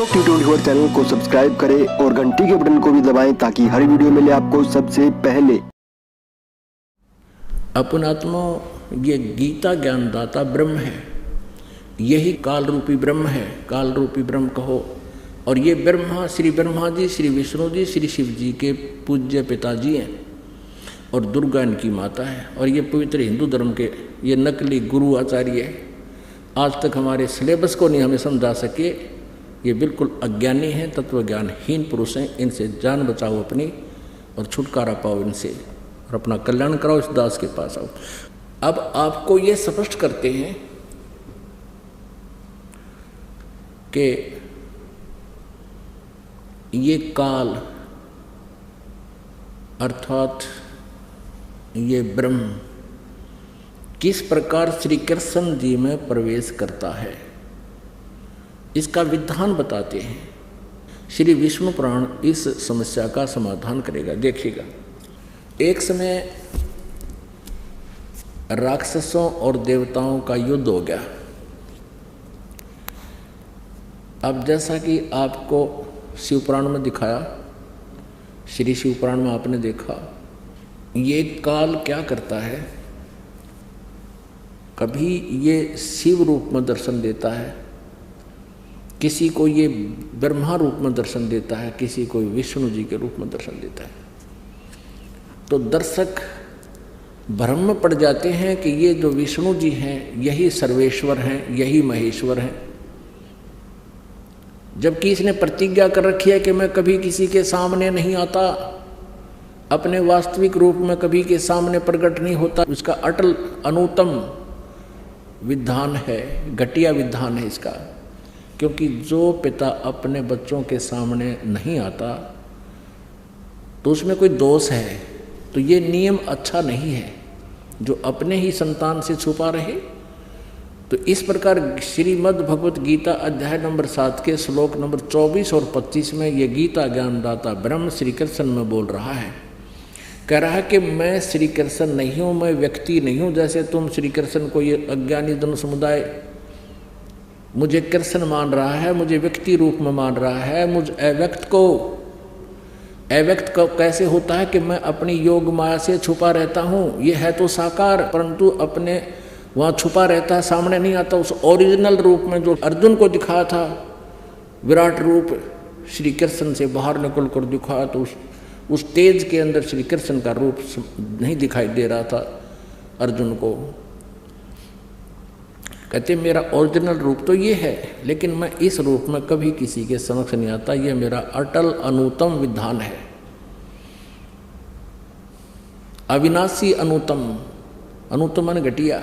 Ashok T24 channel को subscribe करें और घंटी के बटन को भी दबाएं ताकि हर वीडियो मिले आपको सबसे पहले। अपनात्मा ये गीता ज्ञानदाता ब्रह्म है, यही काल रूपी ब्रह्म है, काल रूपी ब्रह्म कहो। और ये ब्रह्मा श्री ब्रह्मा जी, श्री विष्णु जी, श्री शिव जी के पूज्य पिताजी हैं और दुर्गा इनकी माता है। और ये पवित्र हिंदू धर्म के ये नकली गुरु आचार्य है, आज तक हमारे सिलेबस को नहीं हमें समझा सके। ये बिल्कुल अज्ञानी हैं, तत्वज्ञानहीन पुरुष हैं। इनसे जान बचाओ अपनी और छुटकारा पाओ इनसे और अपना कल्याण कराओ। इस दास के पास आओ। अब आपको ये स्पष्ट करते हैं कि ये काल अर्थात ये ब्रह्म किस प्रकार श्री कृष्ण जी में प्रवेश करता है, इसका विधान बताते हैं। श्री विष्णु पुराण इस समस्या का समाधान करेगा। देखिएगा, एक समय राक्षसों और देवताओं का युद्ध हो गया। अब जैसा कि आपको शिवपुराण में दिखाया, श्री शिवपुराण में आपने देखा, ये काल क्या करता है, कभी ये शिव रूप में दर्शन देता है, किसी को ये ब्रह्मा रूप में दर्शन देता है, किसी को विष्णु जी के रूप में दर्शन देता है। तो दर्शक भ्रम में पड़ जाते हैं कि ये जो विष्णु जी हैं यही सर्वेश्वर हैं, यही महेश्वर हैं, जबकि इसने प्रतिज्ञा कर रखी है कि मैं कभी किसी के सामने नहीं आता, अपने वास्तविक रूप में कभी के सामने प्रकट नहीं होता। इसका अटल अनुत्तम विधान है, घटिया विधान है इसका। क्योंकि जो पिता अपने बच्चों के सामने नहीं आता तो उसमें कोई दोष है, तो ये नियम अच्छा नहीं है जो अपने ही संतान से छुपा रहे। तो इस प्रकार श्रीमद् भगवत गीता अध्याय नंबर 7 के श्लोक नंबर 24 और 25 में ये गीता ज्ञानदाता ब्रह्म श्री कृष्ण में बोल रहा है, कह रहा है कि मैं श्री कृष्ण नहीं हूँ, मैं व्यक्ति नहीं हूँ। जैसे तुम श्री कृष्ण को ये अज्ञानी जन समुदाय मुझे कृष्ण मान रहा है, मुझे व्यक्ति रूप में मान रहा है, मुझ अव्यक्त को कैसे होता है कि मैं अपनी योग माया से छुपा रहता हूँ। ये है तो साकार, परंतु अपने वहाँ छुपा रहता है, सामने नहीं आता। उस ओरिजिनल रूप में जो अर्जुन को दिखाया था, विराट रूप श्री कृष्ण से बाहर निकल कर दिखाया, तो उस तेज के अंदर श्री कृष्ण का रूप नहीं दिखाई दे रहा था अर्जुन को। कहते मेरा ओरिजिनल रूप तो ये है, लेकिन मैं इस रूप में कभी किसी के समक्ष नहीं आता। ये मेरा अटल अनुत्तम विधान है, अविनाशी अनुत्तम, अनुत्तम मन घटिया।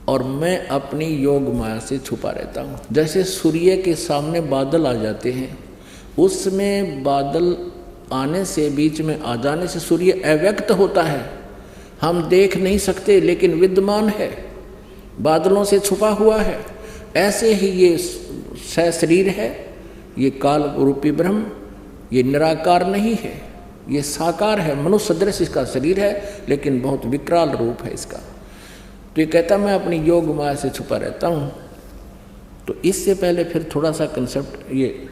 और मैं अपनी योग माया से छुपा रहता हूँ। जैसे सूर्य के सामने बादल आ जाते हैं, उसमें बादल आने से, बीच में आ जाने से सूर्य अव्यक्त होता है, हम देख नहीं सकते, लेकिन विद्यमान है, बादलों से छुपा हुआ है। ऐसे ही ये सशरीर है, ये काल रूपी ब्रह्म, ये निराकार नहीं है, ये साकार है, मनुष्य सदृश इसका शरीर है, लेकिन बहुत विकराल रूप है इसका। तो ये कहता मैं अपनी योग माया से छुपा रहता हूँ। तो इससे पहले फिर थोड़ा सा कंसेप्ट ये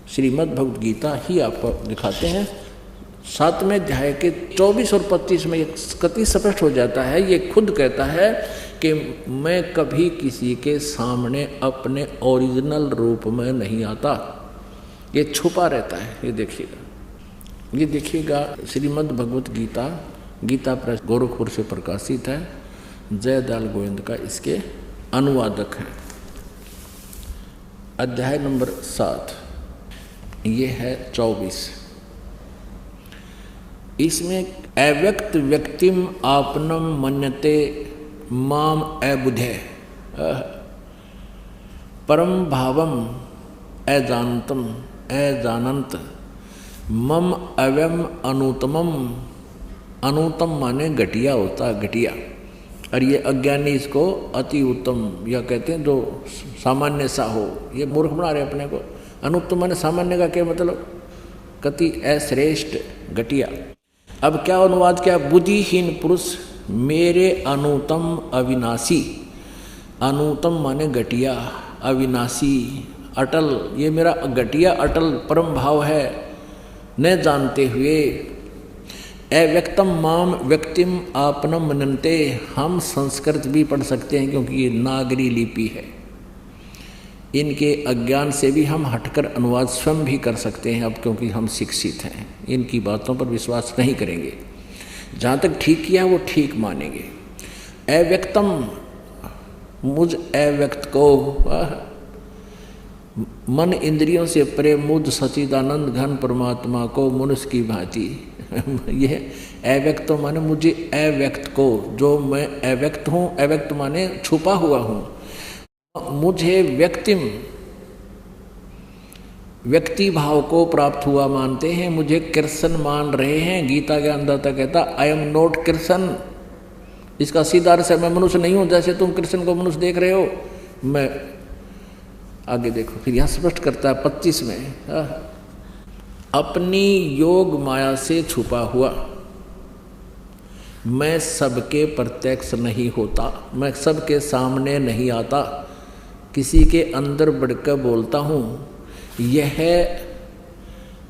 श्रीमद् भगवद गीता ही आपको दिखाते हैं। 7वें अध्याय के 24 और 25 में ये कति स्पष्ट हो जाता है। ये खुद कहता है कि मैं कभी किसी के सामने अपने ओरिजिनल रूप में नहीं आता, ये छुपा रहता है। ये देखिएगा श्रीमद् भगवत गीता, गीता प्रेस गोरखपुर से प्रकाशित है। जयदयाल गोविंद का इसके अनुवादक हैं। अध्याय नंबर 7 ये है 24। इसमें अव्यक्त व्यक्तिम आपनम मन्यते माम अबुधे परम भावम अजानतम अजानंत मम अव्यम अनुतमम, अनुतम माने घटिया होता, घटिया। और ये अज्ञानी इसको अति उत्तम या कहते हैं, जो सामान्य सा हो, ये मूर्ख बना रहे अपने को। अनुत्तम माने सामान्य का क्या मतलब, कति अश्रेष्ठ, घटिया। अब क्या अनुवाद किया, बुद्धिहीन पुरुष मेरे अनुतम अविनाशी, अनुतम माने घटिया, अविनाशी अटल, ये मेरा घटिया अटल परम भाव है, न जानते हुए अव्यक्तम माम व्यक्तिम आपनम मनन्ते। हम संस्कृत भी पढ़ सकते हैं क्योंकि ये नागरी लिपि है, इनके अज्ञान से भी हम हटकर अनुवाद स्वयं भी कर सकते हैं अब, क्योंकि हम शिक्षित हैं। इनकी बातों पर विश्वास नहीं करेंगे, जहाँ तक ठीक किया वो ठीक मानेंगे। अव्यक्तम, मुझ अव्यक्त को, मन इंद्रियों से परे मुझ सच्चिदानंद घन परमात्मा को मनुष्य की भांति यह अव्यक्त माने मुझे अव्यक्त को, जो मैं अव्यक्त हूँ, अव्यक्त माने छुपा हुआ हूँ, मुझे व्यक्तिम व्यक्ति भाव को प्राप्त हुआ मानते हैं, मुझे कृष्ण मान रहे हैं। गीता ज्ञानदाता कहता आई एम नॉट कृष्ण। इसका सीधा अर्थ है मैं मनुष्य नहीं हूं, जैसे तुम कृष्ण को मनुष्य देख रहे हो। मैं आगे देखो, फिर यहां स्पष्ट करता है 25 में, अपनी योग माया से छुपा हुआ मैं सबके प्रत्यक्ष नहीं होता, मैं सबके सामने नहीं आता, किसी के अंदर बढ़कर बोलता हूँ। यह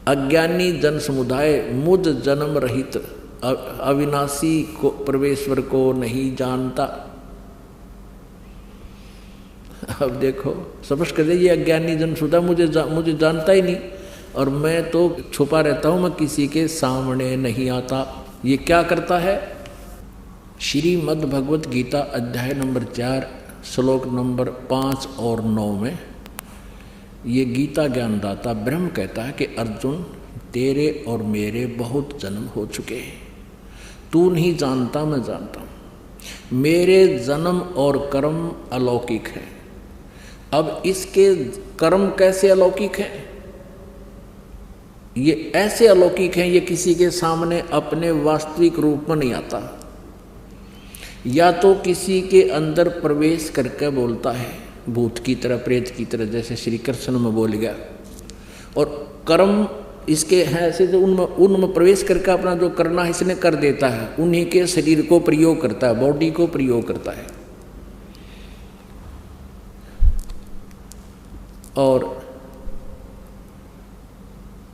अज्ञानी जन समुदाय मुझ जन्म रहित अविनाशी को परमेश्वर को नहीं जानता। अब देखो स्पष्ट कर दे, ये अज्ञानी जन समुदाय मुझे जानता ही नहीं, और मैं तो छुपा रहता हूँ, मैं किसी के सामने नहीं आता। ये क्या करता है? श्रीमद् भगवत गीता अध्याय नंबर 4 श्लोक नंबर 5 और 9 में ये गीता ज्ञानदाता ब्रह्म कहता है कि अर्जुन, तेरे और मेरे बहुत जन्म हो चुके हैं, तू नहीं जानता, मैं जानता हूँ। मेरे जन्म और कर्म अलौकिक है। अब इसके कर्म कैसे अलौकिक हैं? ये ऐसे अलौकिक हैं, ये किसी के सामने अपने वास्तविक रूप में नहीं आता, या तो किसी के अंदर प्रवेश करके बोलता है, भूत की तरह, प्रेत की तरह, जैसे श्री कृष्ण में बोल गया। और कर्म इसके हैं ऐसे जो उनमें प्रवेश करके अपना जो करना है इसने कर देता है, उन्हीं के शरीर को प्रयोग करता है, बॉडी को प्रयोग करता है। और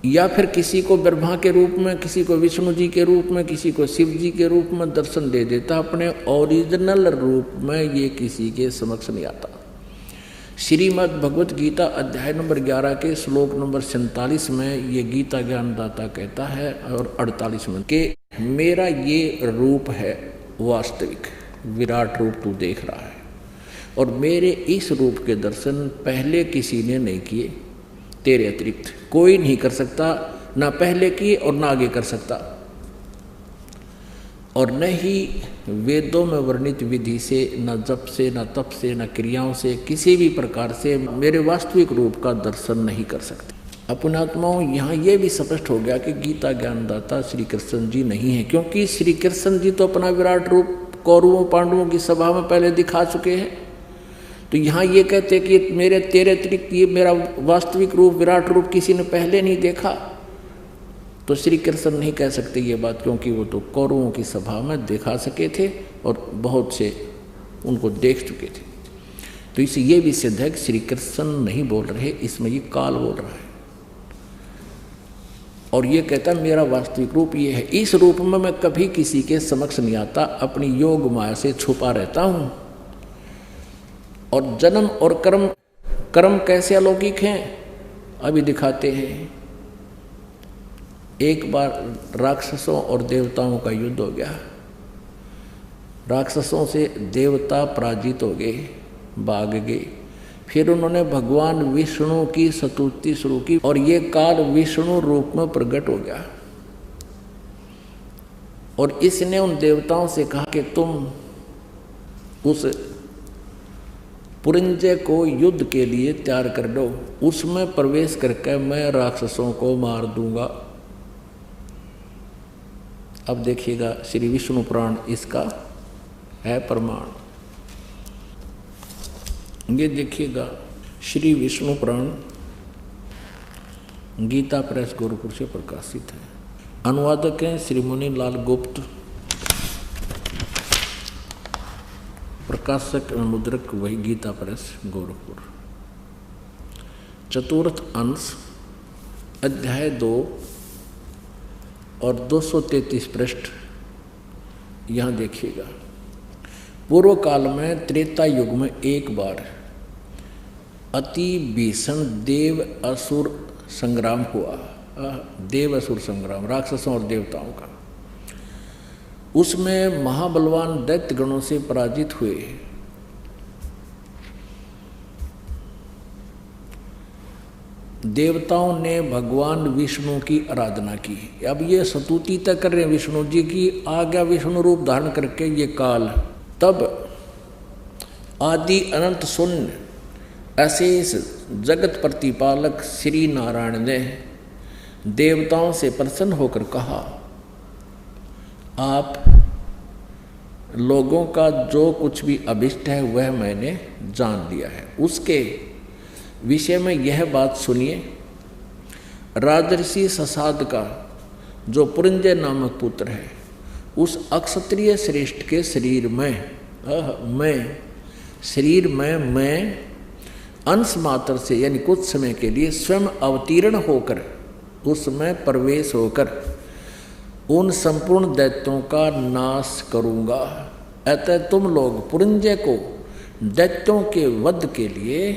या फिर किसी को ब्रह्मा के रूप में, किसी को विष्णु जी के रूप में, किसी को शिव जी के रूप में दर्शन दे देता, अपने ओरिजिनल रूप में ये किसी के समक्ष नहीं आता। श्रीमद् भगवत गीता अध्याय नंबर 11 के श्लोक नंबर 47 में ये गीता ज्ञानदाता कहता है, और 48 में, कि मेरा ये रूप है वास्तविक, विराट रूप तू देख रहा है, और मेरे इस रूप के दर्शन पहले किसी ने नहीं किए, तेरे अतिरिक्त कोई नहीं कर सकता, ना पहले किए और ना आगे कर सकता, और न ही वेदों में वर्णित विधि से, न जप से, न तप से, न क्रियाओं से, किसी भी प्रकार से मेरे वास्तविक रूप का दर्शन नहीं कर सकते। अपनात्माओं, यहाँ ये भी स्पष्ट हो गया कि गीता ज्ञानदाता श्री कृष्ण जी नहीं है, क्योंकि श्री कृष्ण जी तो अपना विराट रूप कौरवों पांडवों की सभा में पहले दिखा चुके हैं। तो यहाँ ये कहते कि मेरे तेरे अतिरिक्त ये मेरा वास्तविक रूप, विराट रूप किसी ने पहले नहीं देखा, तो श्री कृष्ण नहीं कह सकते ये बात, क्योंकि वो तो कौरवों की सभा में दिखा सके थे और बहुत से उनको देख चुके थे। तो इससे ये भी सिद्ध है कि श्री कृष्ण नहीं बोल रहे, इसमें ये काल बोल रहा है, और ये कहता है मेरा वास्तविक रूप ये है, इस रूप में मैं कभी किसी के समक्ष नहीं आता, अपनी योग माया से छुपा रहता हूँ। और जन्म और कर्म कैसे अलौकिक हैं अभी दिखाते हैं। एक बार राक्षसों और देवताओं का युद्ध हो गया, राक्षसों से देवता पराजित हो गए, भाग गए। फिर उन्होंने भगवान विष्णु की स्तुति शुरू की, और ये काल विष्णु रूप में प्रकट हो गया, और इसने उन देवताओं से कहा कि तुम उस पुरंजय को युद्ध के लिए तैयार कर दो, उसमें प्रवेश करके मैं राक्षसों को मार दूंगा। अब देखिएगा श्री विष्णु पुराण इसका है प्रमाण। ये देखिएगा श्री विष्णु पुराण गीता प्रेस गोरखपुर से प्रकाशित है। अनुवादक हैं श्री मुनि लाल गुप्त, प्रकाशक मुद्रक वही गीता प्रेस गोरखपुर। चतुर्थ अंश अध्याय 2 और 233 पृष्ठ यहाँ देखिएगा। पूर्व काल में त्रेता युग में एक बार अति भीषण देव असुर संग्राम हुआ। देव असुर संग्राम, राक्षसों और देवताओं का। उसमें महाबलवान दैत्य गणों से पराजित हुए। देवताओं ने भगवान विष्णु की आराधना की। अब ये स्तुति तक कर रहे हैं विष्णु जी की, आ गया विष्णु रूप धारण करके ये काल। तब आदि अनंत शून्य अशेष जगत प्रतिपालक श्री नारायण ने देवताओं से प्रसन्न होकर कहा, आप लोगों का जो कुछ भी अभिष्ट है वह मैंने जान लिया है। उसके विषय में यह बात सुनिए। राजर्षि ससाद का जो पुरंजय नामक पुत्र है, उस अक्षत्रिय श्रेष्ठ के शरीर में मैं अंश मात्र से यानी कुछ समय के लिए स्वयं अवतीर्ण होकर उसमें प्रवेश होकर उन संपूर्ण दैत्यों का नाश करूंगा। अतः तुम लोग पुरंजय को दैत्यों के वध के लिए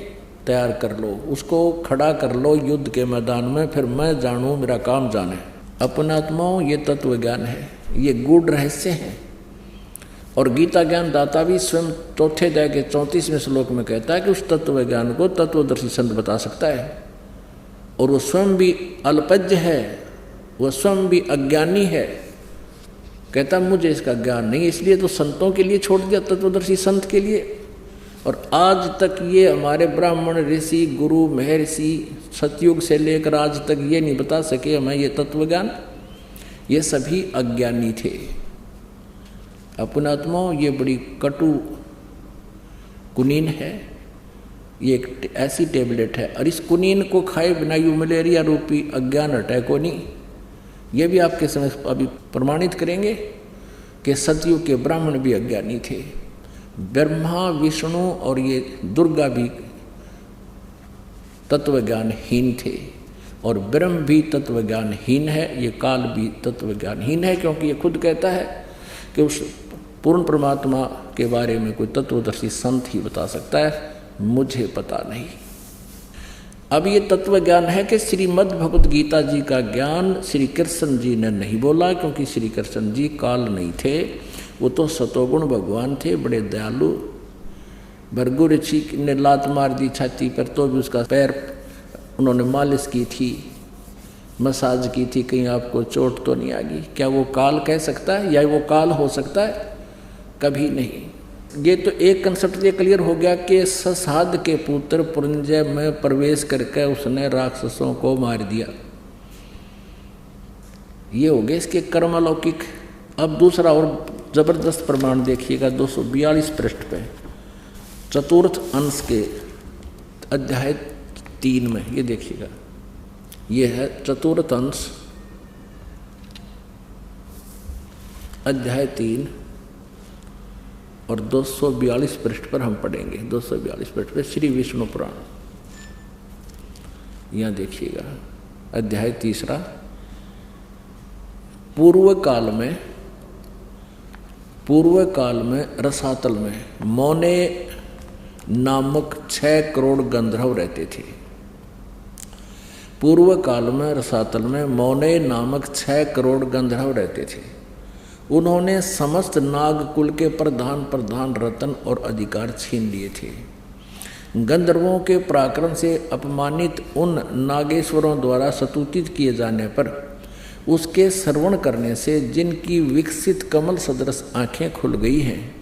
तैयार कर लो, उसको खड़ा कर लो युद्ध के मैदान में, फिर मैं जानूं मेरा काम जाने। अपनात्माओं, ये तत्व ज्ञान है, ये गूढ़ रहस्य है। और गीता ज्ञान दाता भी स्वयं चौथे अध्याय के 34वें श्लोक में कहता है कि उस तत्व ज्ञान को तत्वदर्शी संत बता सकता है। और वो स्वयं भी अल्पज्ञ है, वह स्वयं भी अज्ञानी है, कहता मुझे इसका ज्ञान नहीं, इसलिए तो संतों के लिए छोड़ दिया, तत्वदर्शी संत के लिए। और आज तक ये हमारे ब्राह्मण ऋषि गुरु महर्षि सतयुग से लेकर आज तक ये नहीं बता सके हमें ये तत्व ज्ञान। ये सभी अज्ञानी थे। अपनात्माओं, ये बड़ी कटु कुनीन है, ये एक ऐसी टेबलेट है, और इस कुनीन को खाए बिना यू मलेरिया रूपी अज्ञान हटाए को नहीं। ये भी आपके समझ अभी प्रमाणित करेंगे कि सतयुग के ब्राह्मण भी अज्ञानी थे। ब्रह्मा विष्णु और ये दुर्गा भी तत्वज्ञानहीन थे, और ब्रह्म भी तत्वज्ञानहीन है, ये काल भी तत्वज्ञानहीन है, क्योंकि ये खुद कहता है कि उस पूर्ण परमात्मा के बारे में कोई तत्वदर्शी संत ही बता सकता है, मुझे पता नहीं। अब ये तत्व ज्ञान है कि श्रीमद् भगवत गीता जी का ज्ञान श्री कृष्ण जी ने नहीं बोला, क्योंकि श्री कृष्ण जी काल नहीं थे, वो तो सतोगुण भगवान थे, बड़े दयालु। भृगु ऋषि ने लात मार दी छाती पर, तो भी उसका पैर उन्होंने मालिश की थी, मसाज की थी, कहीं आपको चोट तो नहीं आ गई। क्या वो काल कह सकता है या वो काल हो सकता है? कभी नहीं। ये तो एक कंसेप्ट ये क्लियर हो गया कि ससाद के पुत्र पुरंजय में प्रवेश करके उसने राक्षसों को मार दिया। ये हो गए इसके कर्म अलौकिक। अब दूसरा और जबरदस्त प्रमाण देखिएगा 242 पृष्ठ पे, चतुर्थ अंश के अध्याय 3 में। ये देखिएगा, ये है चतुर्थ अंश अध्याय 3 और 242 पृष्ठ पर हम पढ़ेंगे। 242 पृष्ठ पर श्री विष्णु पुराण, यहाँ देखिएगा अध्याय 3। पूर्व काल में रसातल में मौने नामक 6 करोड़ गंधर्व रहते थे। पूर्व काल में रसातल में मौने नामक 6 करोड़ गंधर्व रहते थे। उन्होंने समस्त नागकुल के प्रधान रत्न और अधिकार छीन लिए थे। गंधर्वों के पराक्रम से अपमानित उन नागेश्वरों द्वारा स्तुतित किए जाने पर उसके श्रवण करने से जिनकी विकसित कमल सदृश आंखें खुल गई हैं,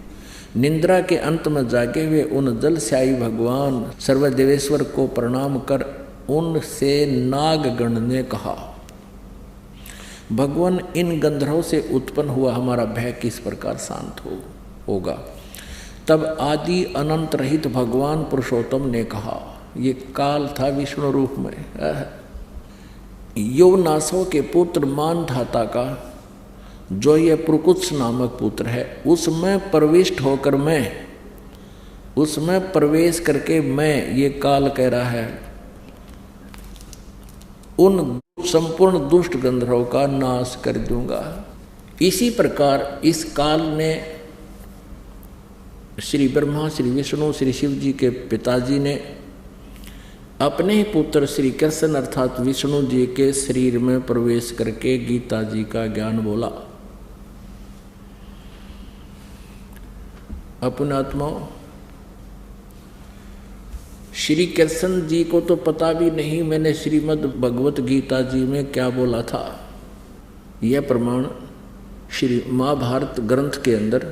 निंद्रा के अंत में जागे हुए उन जलस्यायी भगवान सर्वदेवेश्वर को प्रणाम कर उनसे नागगण ने कहा, भगवान इन गंधर्वों से उत्पन्न हुआ हमारा भय किस प्रकार शांत होगा। तब आदि अनंत रहित भगवान पुरुषोत्तम ने कहा, ये काल था विष्णु रूप में, यौवनासों के पुत्र मानधाता का जो ये पुरुकुत्स नामक पुत्र है, उसमें प्रविष्ट होकर उसमें प्रवेश करके मैं, ये काल कह रहा है, उन संपूर्ण दुष्ट गंधर्वों का नाश कर दूंगा। इसी प्रकार इस काल ने श्री ब्रह्मा, श्री विष्णु, श्री शिव जी के पिताजी ने अपने ही पुत्र श्री कृष्ण अर्थात विष्णु जी के शरीर में प्रवेश करके गीता जी का ज्ञान बोला। अपने आत्माओं, श्री कृष्ण जी को तो पता भी नहीं मैंने श्रीमद् भगवत गीता जी में क्या बोला था। यह प्रमाण श्री महाभारत ग्रंथ के अंदर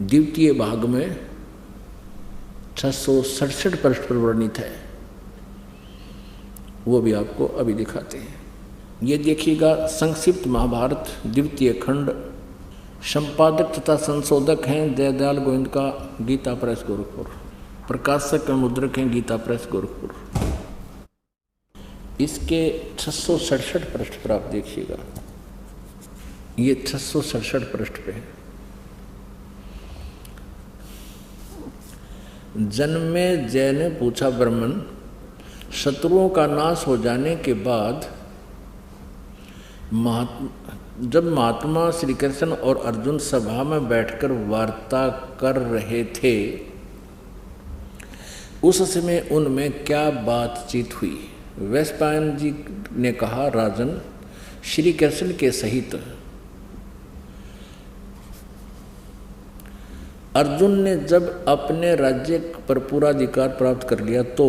द्वितीय भाग में 667 पृष्ठ पर वर्णित है। वो भी आपको अभी दिखाते हैं। ये देखिएगा, संक्षिप्त महाभारत द्वितीय खंड, संपादक तथा संशोधक हैं जयदयाल गोविंद का, गीता प्रेस गोरखपुर, प्रकाशक और मुद्रक हैं गीता प्रेस गोरखपुर। इसके 667 पृष्ठ पर आप देखिएगा, ये 667 पृष्ठ पे है। जन्मे जय ने पूछा, ब्राह्मण, शत्रुओं का नाश हो जाने के बाद जब महात्मा श्री कृष्ण और अर्जुन सभा में बैठकर वार्ता कर रहे थे, उस समय उनमें क्या बातचीत हुई? वैशंपायन जी ने कहा, राजन, श्री कृष्ण के सहित अर्जुन ने जब अपने राज्य पर पूरा अधिकार प्राप्त कर लिया तो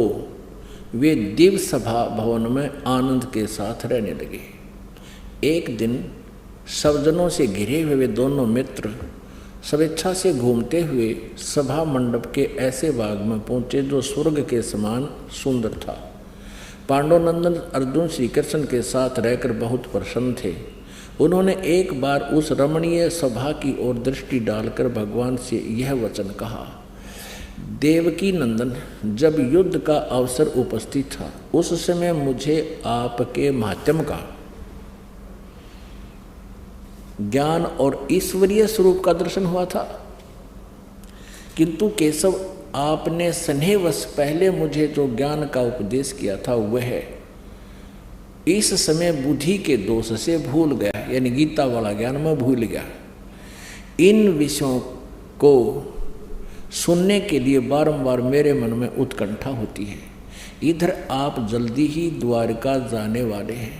वे दिव्य सभा भवन में आनंद के साथ रहने लगे। एक दिन सज्जनों से घिरे हुए वे दोनों मित्र स्वेच्छा से घूमते हुए सभा मंडप के ऐसे बाग में पहुंचे जो स्वर्ग के समान सुंदर था। पांडुनंदन अर्जुन श्री कृष्ण के साथ रहकर बहुत प्रसन्न थे। उन्होंने एक बार उस रमणीय सभा की ओर दृष्टि डालकर भगवान से यह वचन कहा, देवकी नंदन, जब युद्ध का अवसर उपस्थित था उस समय मुझे आपके माध्यम का ज्ञान और ईश्वरीय स्वरूप का दर्शन हुआ था, किंतु केशव, आपने स्नेहवश पहले मुझे जो ज्ञान का उपदेश किया था वह इस समय बुद्धि के दोष से भूल गया, यानी गीता वाला ज्ञान मैं भूल गया। इन विषयों को सुनने के लिए बारंबार मेरे मन में उत्कंठा होती है। इधर आप जल्दी ही द्वारका जाने वाले हैं,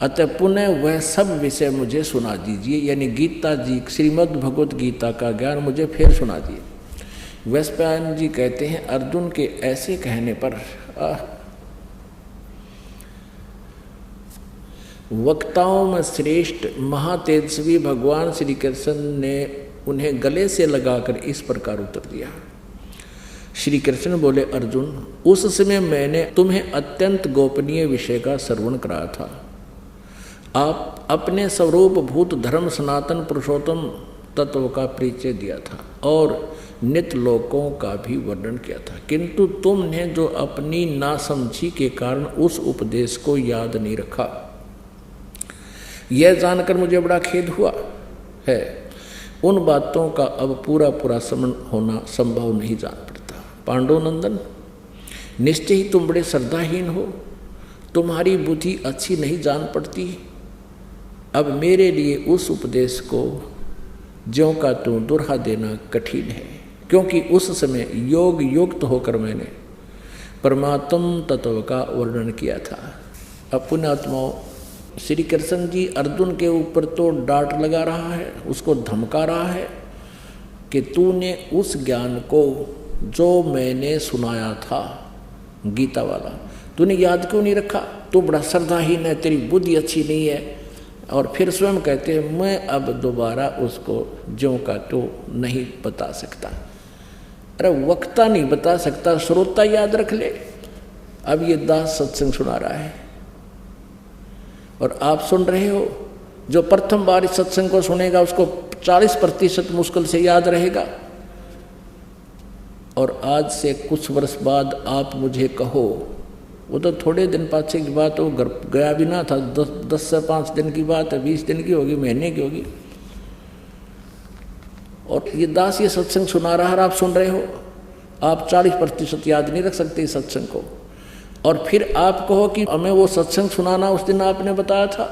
अतः पुनः वह सब विषय मुझे सुना दीजिए, यानी गीता जी श्रीमद् भगवत गीता का ज्ञान मुझे फिर सुना दिए। वैशंपायन जी कहते हैं, अर्जुन के ऐसे कहने पर वक्ताओं में श्रेष्ठ महातेजस्वी भगवान श्री कृष्ण ने उन्हें गले से लगाकर इस प्रकार उत्तर दिया। श्री कृष्ण बोले, अर्जुन, उस समय मैंने तुम्हें अत्यंत गोपनीय विषय का श्रवण कराया था। आप अपने स्वरूप भूत धर्म सनातन पुरुषोत्तम तत्व का परिचय दिया था और नित्य लोकों का भी वर्णन किया था, किंतु तुमने जो अपनी नासमझी के कारण उस उपदेश को याद नहीं रखा। यह जानकर मुझे बड़ा खेद हुआ है। उन बातों का अब पूरा पूरा स्मरण होना संभव नहीं जान पड़ता। पांडुनंदन, निश्चय ही तुम बड़े श्रद्धाहीन हो, तुम्हारी बुद्धि अच्छी नहीं जान पड़ती। अब मेरे लिए उस उपदेश को ज्यों का त्यों दोहरा देना कठिन है, क्योंकि उस समय योग युक्त होकर मैंने परमात्म तत्व का वर्णन किया था। अपने आत्माओं, श्री कृष्ण जी अर्जुन के ऊपर तो डांट लगा रहा है, उसको धमका रहा है कि तूने उस ज्ञान को जो मैंने सुनाया था गीता वाला, तूने याद क्यों नहीं रखा? तू बड़ा श्रद्धाहीन है, तेरी बुद्धि अच्छी नहीं है। और फिर स्वयं कहते हैं, मैं अब दोबारा उसको ज्यों का त्यों नहीं बता सकता। अरे वक्ता नहीं बता सकता, श्रोता याद रख ले। अब ये दास सत्संग सुना रहा है और आप सुन रहे हो। जो प्रथम बार इस सत्संग को सुनेगा उसको 40% मुश्किल से याद रहेगा। और आज से कुछ वर्ष बाद आप मुझे कहो, वो तो थोड़े दिन पाछे की बात हो, घर गया भी ना था, 10 से 5 दिन की बात है, 20 दिन की होगी, महीने की होगी, और ये दास ये सत्संग सुना रहा है, आप सुन रहे हो। आप 40% याद नहीं रख सकते इस सत्संग को। और फिर आप कहो कि हमें वो सत्संग सुनाना उस दिन आपने बताया था,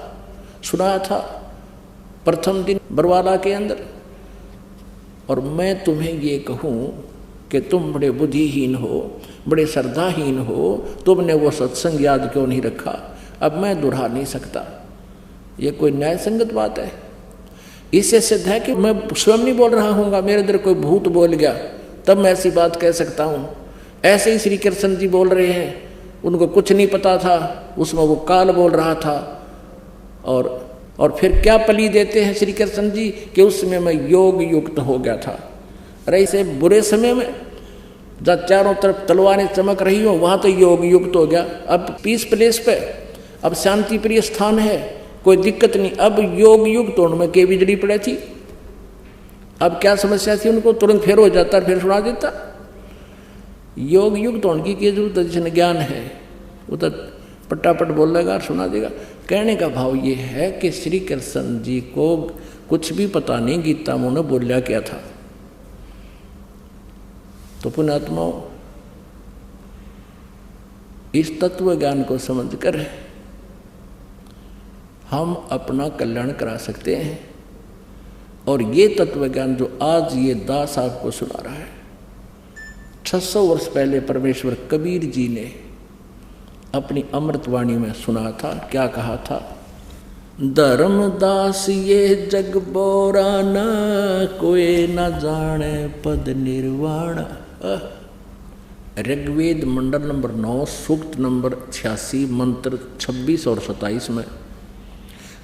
सुनाया था प्रथम दिन बरवाला के अंदर, और मैं तुम्हें ये कहूँ कि तुम बड़े बुद्धिहीन हो, बड़े श्रद्धाहीन हो, तुमने वो सत्संग याद क्यों नहीं रखा। अब मैं दोहरा नहीं सकता, ये कोई न्याय संगत बात है। इससे सिद्ध है कि मैं स्वयं नहीं बोल रहा हूँगा, मेरे अंदर कोई भूत बोल गया तब मैं ऐसी बात कह सकता हूँ। ऐसे ही श्री कृष्ण जी बोल रहे हैं, उनको कुछ नहीं पता था, उसमें वो काल बोल रहा था। और फिर क्या पली देते हैं श्री कृष्ण जी कि उसमें मैं योग युक्त हो गया था। अरे इसे बुरे समय में जहाँ चारों तरफ तलवारें चमक रही हो वहाँ तो योग युक्त हो गया। अब पीस प्लेस पे, अब शांति प्रिय स्थान है, कोई दिक्कत नहीं। अब योग युक्त होने में के बिजली पड़े थी, अब क्या समस्या थी उनको, तुरंत फेर हो जाता, फिर सुना देता। योग युक्त होने की जरूरत, जिसने ज्ञान है वो तो पट्टापट बोल देगा और सुना देगा। कहने का भाव ये है कि श्री कृष्ण जी को कुछ भी पता नहीं गीता में उन्होंने बोलिया क्या था। तो पुण्यात्माओं, इस तत्व ज्ञान को समझकर हम अपना कल्याण करा सकते हैं। और ये तत्व ज्ञान जो आज ये दास आपको सुना रहा है, 600 वर्ष पहले परमेश्वर कबीर जी ने अपनी अमृतवाणी में सुना था। क्या कहा था? धर्मदास ये जग बोराना, कोई न जाने पद निर्वाण। ऋग्वेद मंडल नंबर 9 सूक्त नंबर 86 मंत्र 26 और 27 में,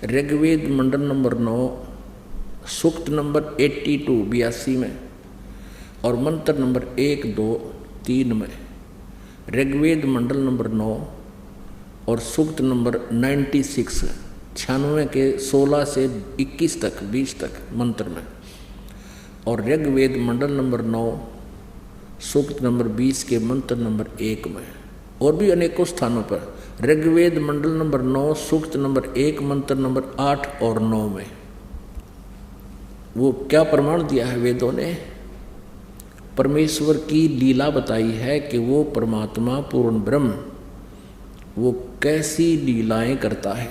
ऋग्वेद मंडल नंबर 9 सूक्त नंबर 82 में और मंत्र नंबर 1, 2, 3 में, ऋग्वेद मंडल नंबर 9 और सूक्त नंबर 96 के 16 से 21 तक 20 तक मंत्र में, और ऋग्वेद मंडल नंबर 9 सूक्त नंबर 20 के मंत्र नंबर 1 में, और भी अनेकों स्थानों पर ऋग्वेद मंडल नंबर 9 सूक्त नंबर 1 मंत्र नंबर 8 और 9 में। वो क्या प्रमाण दिया है वेदों ने? परमेश्वर की लीला बताई है कि वो परमात्मा पूर्ण ब्रह्म वो कैसी लीलाएं करता है।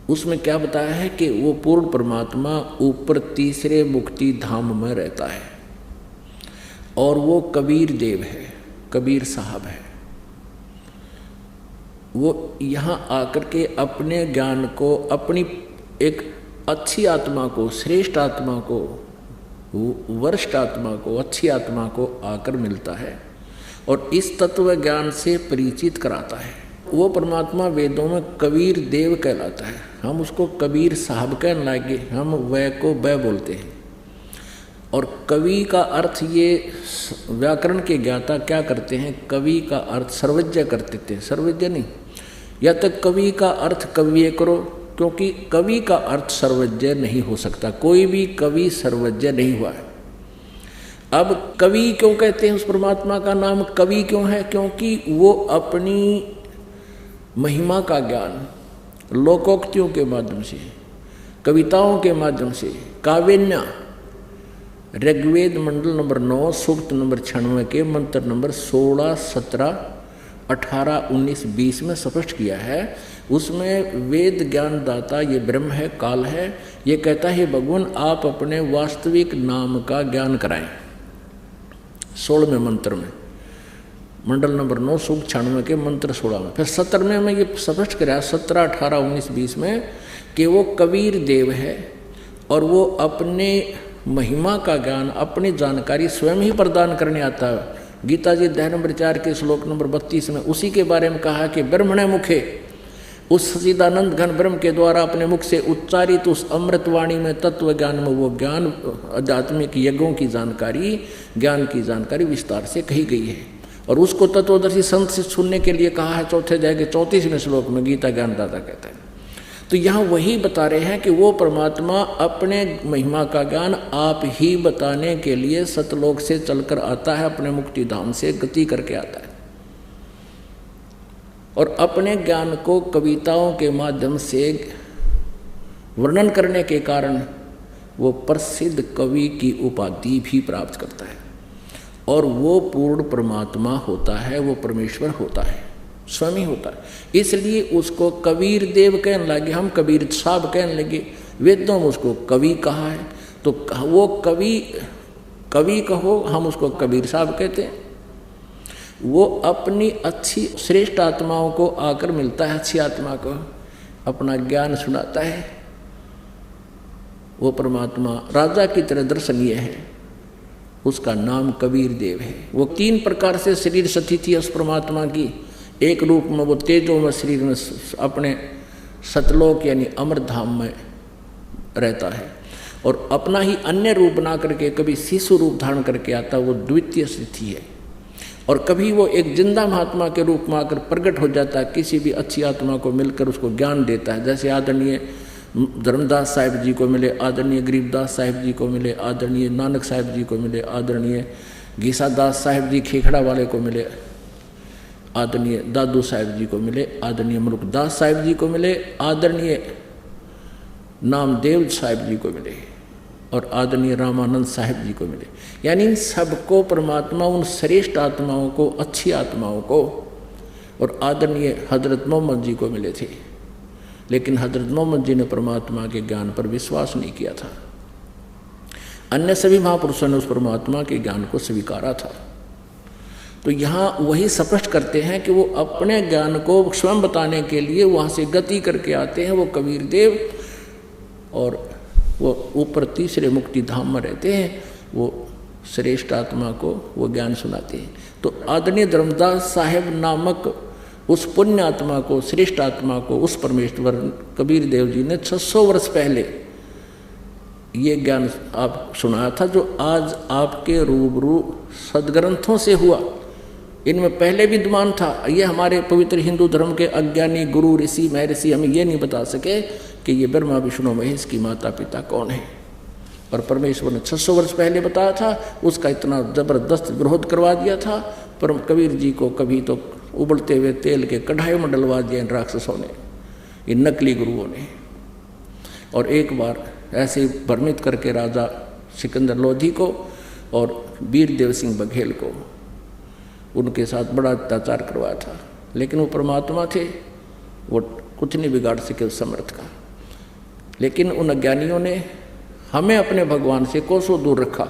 उसमें क्या बताया है कि वो पूर्ण परमात्मा ऊपर तीसरे मुक्ति धाम में रहता है, और वो कबीर देव है, कबीर साहब है। वो यहाँ आकर के अपने ज्ञान को, अपनी एक अच्छी आत्मा को, श्रेष्ठ आत्मा को, वरिष्ठ आत्मा को, अच्छी आत्मा को आकर मिलता है और इस तत्व ज्ञान से परिचित कराता है। वो परमात्मा वेदों में कबीर देव कहलाता है, हम उसको कबीर साहब कहने लगे, हम वह को वह बोलते हैं। और कवि का अर्थ, ये व्याकरण के ज्ञाता क्या करते हैं, कवि का अर्थ सर्वज्ञ करते थे, सर्वज्ञ नहीं, या तो कवि का अर्थ कव्य करो, क्योंकि कवि का अर्थ सर्वज्ञ नहीं हो सकता, कोई भी कवि सर्वज्ञ नहीं हुआ है। अब कवि क्यों कहते हैं, उस परमात्मा का नाम कवि क्यों है? क्योंकि वो अपनी महिमा का ज्ञान लोकोक्तियों के माध्यम से, कविताओं के माध्यम से, काव्यन्या, ऋग्वेद मंडल नंबर 9 सूक्त नंबर 96 के मंत्र नंबर 16, 17, 18, 19, 20 में स्पष्ट किया है। उसमें वेद ज्ञान दाता ये ब्रह्म है, काल है, ये कहता है भगवान आप अपने वास्तविक नाम का ज्ञान कराएं। 16वें मंत्र में, मंडल नंबर 9 सूक्त 96 के मंत्र 16 में। फिर 17वें में ये स्पष्ट कराया 17, 18, 19, 20 में कि वो कबीर देव है और वो अपने महिमा का ज्ञान, अपनी जानकारी स्वयं ही प्रदान करने आता है। गीता जी अध्याय नंबर 4 के श्लोक नंबर 32 में उसी के बारे में कहा कि ब्रह्मणे मुखे, उस सच्चिदानंद घन ब्रह्म के द्वारा अपने मुख से उच्चारित उस अमृतवाणी में, तत्व ज्ञान में वो ज्ञान, आध्यात्मिक यज्ञों की जानकारी, ज्ञान की जानकारी विस्तार से कही गई है। और उसको तत्वदर्शी संत से सुनने के लिए कहा है 4th अध्याय के 34वें श्लोक में, गीता ज्ञानदाता कहता है। तो यहाँ वही बता रहे हैं कि वो परमात्मा अपने महिमा का ज्ञान आप ही बताने के लिए सतलोक से चलकर आता है, अपने मुक्ति धाम से गति करके आता है, और अपने ज्ञान को कविताओं के माध्यम से वर्णन करने के कारण वो प्रसिद्ध कवि की उपाधि भी प्राप्त करता है। और वो पूर्ण परमात्मा होता है, वो परमेश्वर होता है, स्वयं ही होता है। इसलिए उसको कबीर देव कहने लगे, हम कबीर साहब कहने लगे। वेदों में उसको कवि कहा है, तो वो कवि कहो, हम उसको कबीर साहब कहते हैं। वो अपनी अच्छी श्रेष्ठ आत्माओं को आकर मिलता है, अच्छी आत्मा को अपना ज्ञान सुनाता है। वो परमात्मा राजा की तरह दर्शनीय है, उसका नाम कबीर देव है। वो 3 प्रकार से शरीर स्थिति है उस परमात्मा की। एक रूप में वो तेजोमय शरीर में अपने सतलोक यानी अमर धाम में रहता है, और अपना ही अन्य रूप बना करके कभी शिशु रूप धारण करके आता, वो द्वितीय स्थिति है। और कभी वो एक जिंदा महात्मा के रूप में आकर प्रकट हो जाता है, किसी भी अच्छी आत्मा को मिलकर उसको ज्ञान देता है। जैसे आदरणीय धर्मदास साहिब जी को मिले, आदरणीय गरीबदास साहिब जी को मिले, आदरणीय नानक साहिब जी को मिले, आदरणीय गीसादास साहिब जी खेखड़ा वाले को मिले, आदरणीय दादू साहिब जी को मिले, आदरणीय मुल्कदास साहिब जी को मिले, आदरणीय नामदेव साहिब जी को मिले, और आदरणीय रामानंद साहिब जी को मिले। यानी इन सबको परमात्मा उन श्रेष्ठ आत्माओं को, अच्छी आत्माओं को, और आदरणीय हजरत मोहम्मद जी को मिले थे। लेकिन हजरत मोहम्मद जी ने परमात्मा के ज्ञान पर विश्वास नहीं किया था। अन्य सभी महापुरुषों ने उस परमात्मा के ज्ञान को स्वीकारा था। तो यहाँ वही स्पष्ट करते हैं कि वो अपने ज्ञान को स्वयं बताने के लिए वहाँ से गति करके आते हैं, वो कबीर देव, और वो ऊपर तीसरे मुक्ति धाम में रहते हैं, वो श्रेष्ठ आत्मा को वो ज्ञान सुनाते हैं। तो आदरणीय धर्मदास साहेब नामक उस पुण्य आत्मा को, श्रेष्ठ आत्मा को, उस परमेश्वर कबीर देव जी ने 600 वर्ष पहले ये ज्ञान आप सुनाया था, जो आज आपके रूबरू सदग्रंथों से हुआ। इनमें पहले विद्वान था। ये हमारे पवित्र हिंदू धर्म के अज्ञानी गुरु ऋषि महर्षि हमें ये नहीं बता सके कि ये ब्रह्मा विष्णु महेश की माता पिता कौन है। और परमेश्वर ने 600 वर्ष पहले बताया था, उसका इतना जबरदस्त विरोध करवा दिया था। पर कबीर जी को कभी तो उबलते हुए तेल के कढ़ाई में डलवा दिया इन राक्षसों ने, इन नकली गुरुओं ने। और एक बार ऐसे भ्रमित करके राजा सिकंदर लोधी को और वीर देव सिंह बघेल को उनके साथ बड़ा अत्याचार करवाया था। लेकिन वो परमात्मा थे, वो कुछ नहीं बिगाड़ सके उस समर्थ का। लेकिन उन अज्ञानियों ने हमें अपने भगवान से कोसों दूर रखा।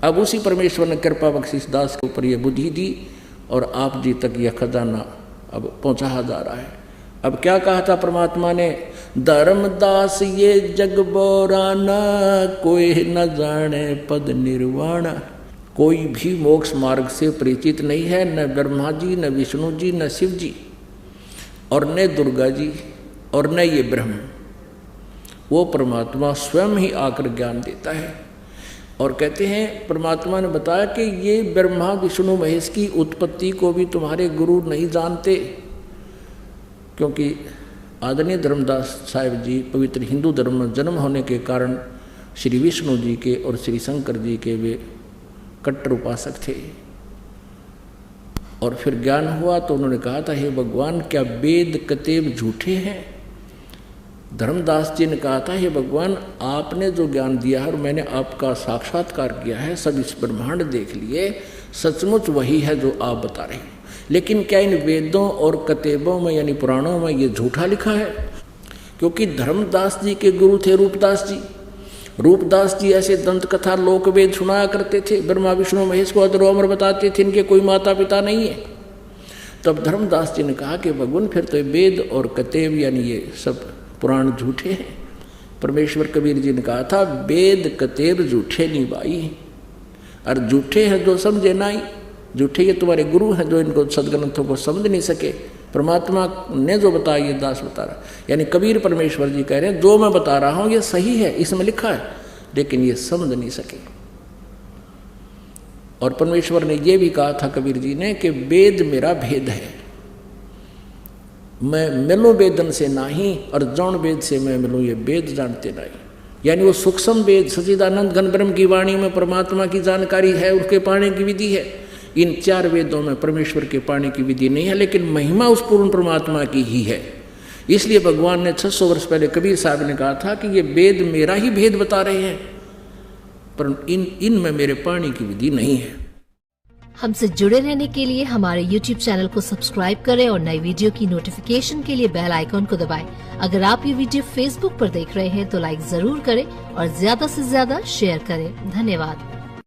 अब उसी परमेश्वर ने कृपा बख्शिश दास के ऊपर ये बुद्धि दी, और आप जी तक यह खजाना अब पहुँचाया जा रहा है। अब क्या कहा था परमात्मा ने, धर्मदास ये जग बोराना, कोई न जाने पद निर्वाणा। कोई भी मोक्ष मार्ग से परिचित नहीं है, न ब्रह्मा जी, न विष्णु जी, न शिव जी, और न दुर्गा जी, और न ये ब्रह्म। वो परमात्मा स्वयं ही आकर ज्ञान देता है। और कहते हैं परमात्मा ने बताया कि ये ब्रह्मा विष्णु महेश की उत्पत्ति को भी तुम्हारे गुरु नहीं जानते, क्योंकि आदरणीय धर्मदास साहिब जी पवित्र हिंदू धर्म में जन्म होने के कारण श्री विष्णु जी के और श्री शंकर जी के वे कट्टर उपासक थे। और फिर ज्ञान हुआ तो उन्होंने कहा था, हे भगवान क्या वेद कतेब झूठे हैं। धर्मदास जी ने कहा था, हे भगवान आपने जो ज्ञान दिया है और मैंने आपका साक्षात्कार किया है, सब इस ब्रह्मांड देख लिए, सचमुच वही है जो आप बता रहे हैं। लेकिन क्या इन वेदों और कतेबों में यानी पुराणों में ये झूठा लिखा है? क्योंकि धर्मदास जी के गुरु थे रूपदास जी। रूपदास जी ऐसे दंत कथा लोक वेद सुनाया करते थे, ब्रह्मा विष्णु महेश को अदर अमर बताते थे, इनके कोई माता पिता नहीं है। तब धर्मदास जी ने कहा कि भगवान फिर तो वेद और कतेब यानी ये सब पुराण झूठे हैं। परमेश्वर कबीर जी ने कहा था, वेद कतेब झूठे नहीं भाई, और झूठे हैं जो समझे नहीं। झूठे ये तुम्हारे गुरु हैं जो इनको सदग्रंथों को समझ नहीं सके। परमात्मा ने जो बताया ये दास बता रहा, यानी कबीर परमेश्वर जी कह रहे हैं जो मैं बता रहा हूँ ये सही है, इसमें लिखा है, लेकिन ये समझ नहीं सके। और परमेश्वर ने ये भी कहा था कबीर जी ने कि वेद मेरा भेद है, मैं मिलूं वेदन से नहीं, और जौन वेद से मैं मिलूं ये वेद जानते नहीं। यानी वो सूक्ष्म वेद सच्चिदानंद घन ब्रह्म की वाणी में परमात्मा की जानकारी है, उसके पाने की विधि है। इन 4 वेदों में परमेश्वर के पाने की विधि नहीं है, लेकिन महिमा उस पूर्ण परमात्मा की ही है। इसलिए भगवान ने 600 वर्ष पहले कबीर साहब ने कहा था कि ये वेद मेरा ही भेद बता रहे हैं, पर इनमें मेरे पाने की विधि नहीं है। हमसे जुड़े रहने के लिए हमारे YouTube चैनल को सब्सक्राइब करें और नई वीडियो की नोटिफिकेशन के लिए बेल आइकॉन को दबाएं। अगर आप ये वीडियो Facebook पर देख रहे हैं तो लाइक जरूर करें और ज्यादा से ज्यादा शेयर करें। धन्यवाद।